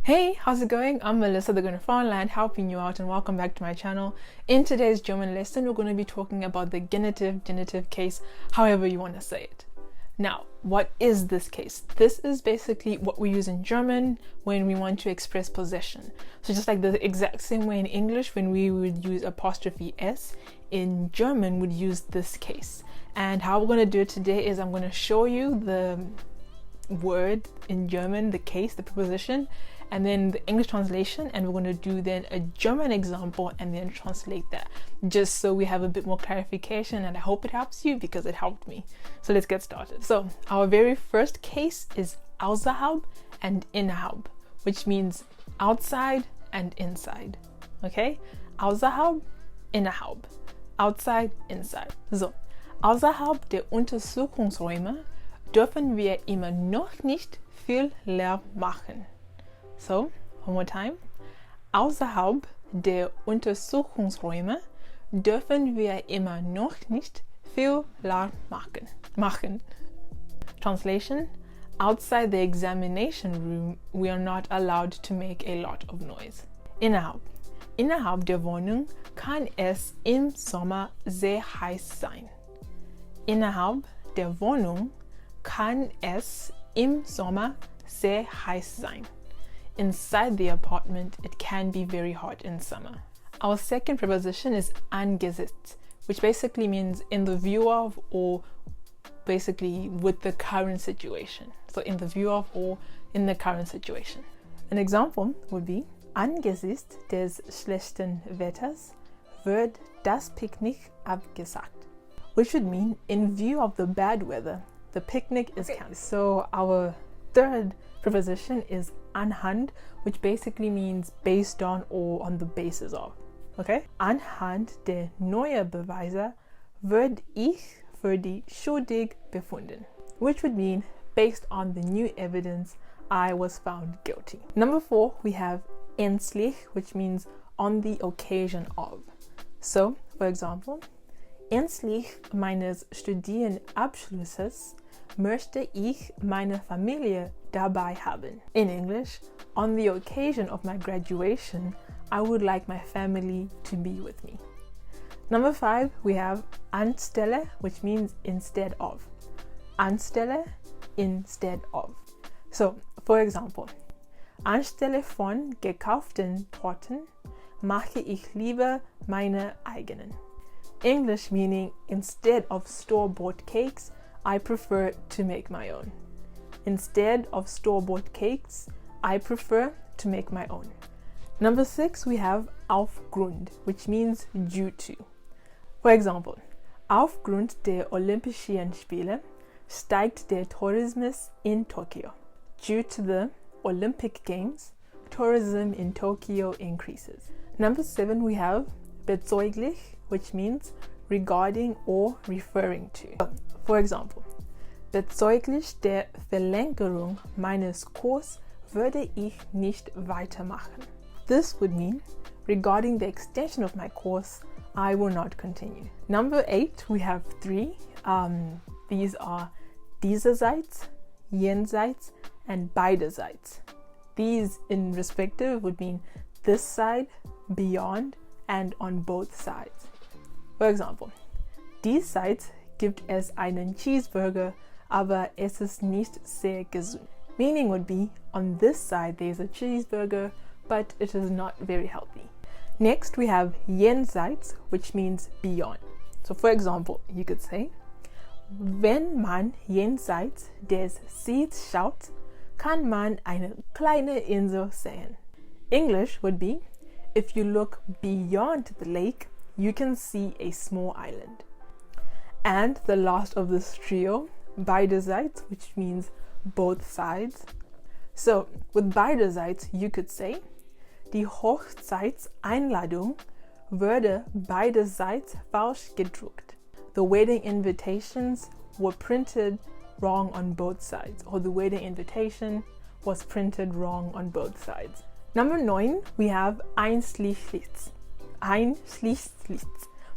Hey, how's it going? I'm Melisa, the Genitive Land, helping you out, and welcome back to my channel. In today's German lesson, we're going to be talking about the genitive case, however you want to say it. Now, what is this case? This is basically what we use in German when we want to express possession. So just like the exact same way in English, when we would use apostrophe S, in German we'd use this case. And how we're going to do it today is I'm going to show you the word in German, the case, the preposition, and then the English translation, and we're going to do then a German example and then translate that, just so we have a bit more clarification, and I hope it helps you because it helped me. So let's get started. So our very first case is außerhalb and innerhalb, which means outside and inside. Okay? Außerhalb, innerhalb. Outside, inside. So, außerhalb der Untersuchungsräume dürfen wir immer noch nicht viel Lärm machen. So, one more time. Außerhalb der Untersuchungsräume dürfen wir immer noch nicht viel Lärm machen. Translation: outside the examination room, we are not allowed to make a lot of noise. Innerhalb der Wohnung kann es im Sommer sehr heiß sein. Innerhalb der Wohnung kann es im Sommer sehr heiß sein. Inside the apartment, it can be very hot in summer. Our second preposition is angesichts, which basically means in the view of, or basically with the current situation. So in the view of or in the current situation. An example would be: Angesichts des schlechten Wetters wird das Picknick abgesagt, which would mean in view of the bad weather, the picnic is cancelled. So our third preposition is anhand, which basically means based on or on the basis of. Okay? Anhand der neuen Beweise würde ich für die schuldig befunden, which would mean based on the new evidence, I was found guilty. Number 4, we have ernstlich, which means on the occasion of. So, for example, ernstlich meines Studienabschlusses möchte ich meine Familie dabei haben. In English, on the occasion of my graduation, I would like my family to be with me. Number 5, we have anstelle, which means instead of. Anstelle, instead of. So, for example, anstelle von gekauften Torten mache ich lieber meine eigenen. English meaning instead of store-bought cakes, I prefer to make my own. Instead of store-bought cakes, I prefer to make my own. Number 6, we have aufgrund, which means due to. For example, aufgrund der Olympischen Spiele steigt der Tourismus in Tokyo. Due to the Olympic Games, tourism in Tokyo increases. Number 7, we have bezeuglich, which means regarding or referring to. For example, bezüglich der Verlängerung meines Kurses würde ich nicht weitermachen. This would mean regarding the extension of my course, I will not continue. Number 8, we have 3. These are dieserseits, jenseits, and beiderseits. These in respective would mean this side, beyond, and on both sides. For example, diesseits gibt es einen Cheeseburger, aber es ist nicht sehr gesund. Meaning would be, on this side there's a cheeseburger, but it is not very healthy. Next we have jenseits, which means beyond. So for example, you could say, wenn man jenseits des Sees schaut, kann man eine kleine Insel sehen. English would be, if you look beyond the lake, you can see a small island. And the last of this trio, beiderseits, which means both sides. So with beiderseits, you could say, die Hochzeitseinladung wurde beiderseits falsch gedruckt. The wedding invitations were printed wrong on both sides, or the wedding invitation was printed wrong on both sides. Number 9, we have einschließlich. Einschließlich.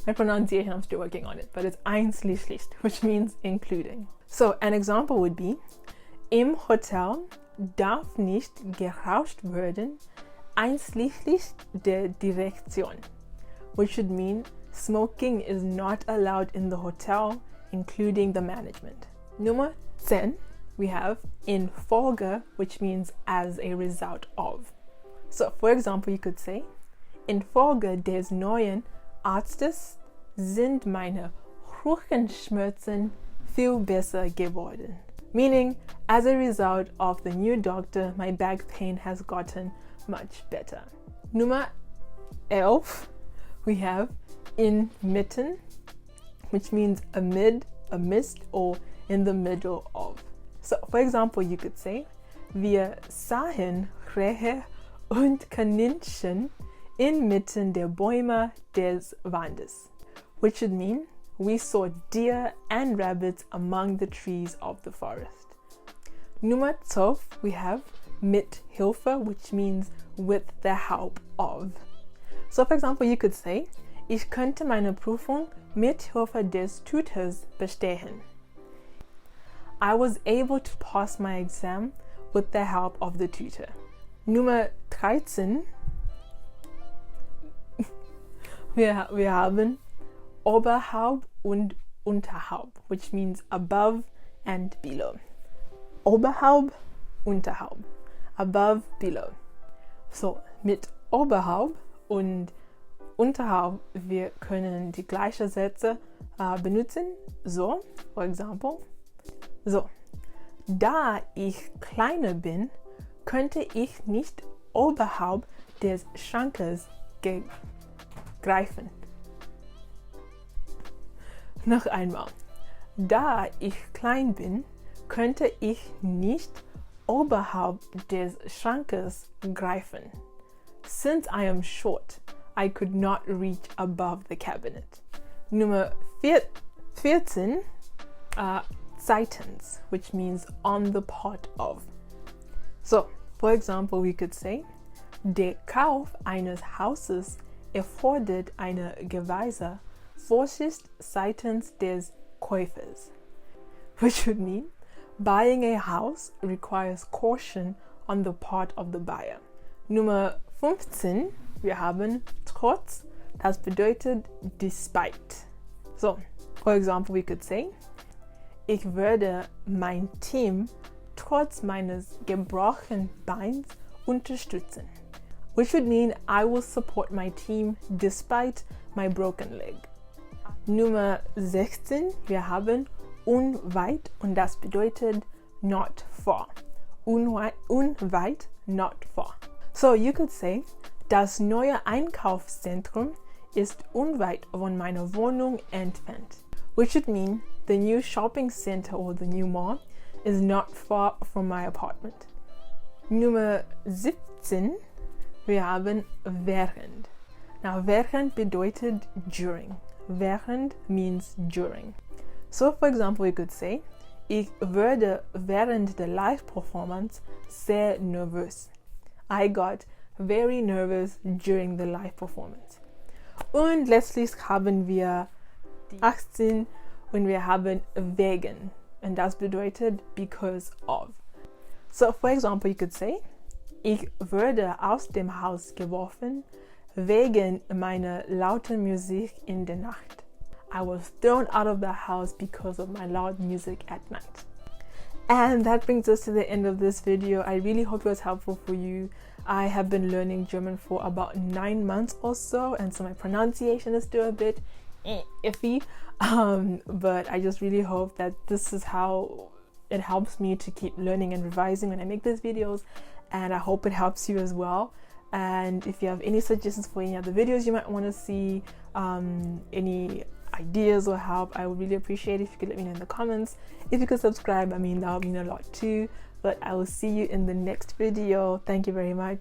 My pronunciation, I'm still working on it, but it's einschließlich, which means including. So an example would be, im Hotel darf nicht geraucht werden, einschließlich der Direktion, which should mean smoking is not allowed in the hotel, including the management. Nummer 10, we have infolge, which means as a result of. So, for example, you could say, infolge des neuen Arztes sind meine Rückenschmerzen viel besser geworden. Meaning, as a result of the new doctor, my back pain has gotten much better. Nummer 11, we have inmitten, which means amid, amidst, or in the middle of. So, for example, you could say, wir sahen Rehe und Kaninchen inmitten der Bäume des Waldes, which should mean we saw deer and rabbits among the trees of the forest. Nummer 12, we have mit Hilfe, which means with the help of. So, for example, you could say, ich könnte meine Prüfung mit Hilfe des Tutors bestehen. I was able to pass my exam with the help of the tutor. Nummer 13, wir haben oberhalb und unterhalb, which means above and below. Oberhalb, unterhalb. Above, below. So, mit oberhalb und unterhalb, wir können die gleichen Sätze benutzen. So, for example. So, da ich kleiner bin, könnte ich nicht oberhalb des Schrankes greifen. Noch einmal. Da ich klein bin, könnte ich nicht oberhalb des Schrankes greifen. Since I am short, I could not reach above the cabinet. Nummer 14, seitens, which means on the part of. So, for example, we could say, der Kauf eines Hauses erfordert eine gewisse Vorsicht seitens des Käufers, which would mean buying a house requires caution on the part of the buyer. Nummer 15, wir haben trotz, das bedeutet despite. So, for example, we could say, ich würde mein Team trotz meines gebrochenen Beins unterstützen, which would mean I will support my team despite my broken leg. Nummer 16, wir haben unweit und das bedeutet not far. Unweit, not far. So you could say, das neue Einkaufszentrum ist unweit von meiner Wohnung entfernt, which would mean the new shopping center or the new mall is not far from my apartment. Nummer 17, wir haben während. Now während bedeutet during. Während means during. So for example, we could say, ich wurde während der Live-Performance sehr nervös. I got very nervous during the live performance. Und letztlich haben wir die 18 und wir haben wegen. Und das bedeutet because of. So for example, you could say, ich wurde aus dem Haus geworfen wegen meiner lauten Musik in der Nacht. I was thrown out of the house because of my loud music at night. And that brings us to the end of this video. I really hope it was helpful for you. I have been learning German for about 9 months or so, and so my pronunciation is still a bit iffy. But I just really hope that this is how it helps me to keep learning and revising when I make these videos, and I hope it helps you as well. And if you have any suggestions for any other videos you might want to see, any ideas or help, I would really appreciate it if you could let me know in the comments. If you could subscribe, I mean, that would mean a lot too. But I will see you in the next video. Thank you very much.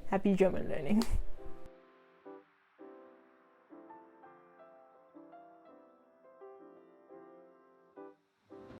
Happy German learning.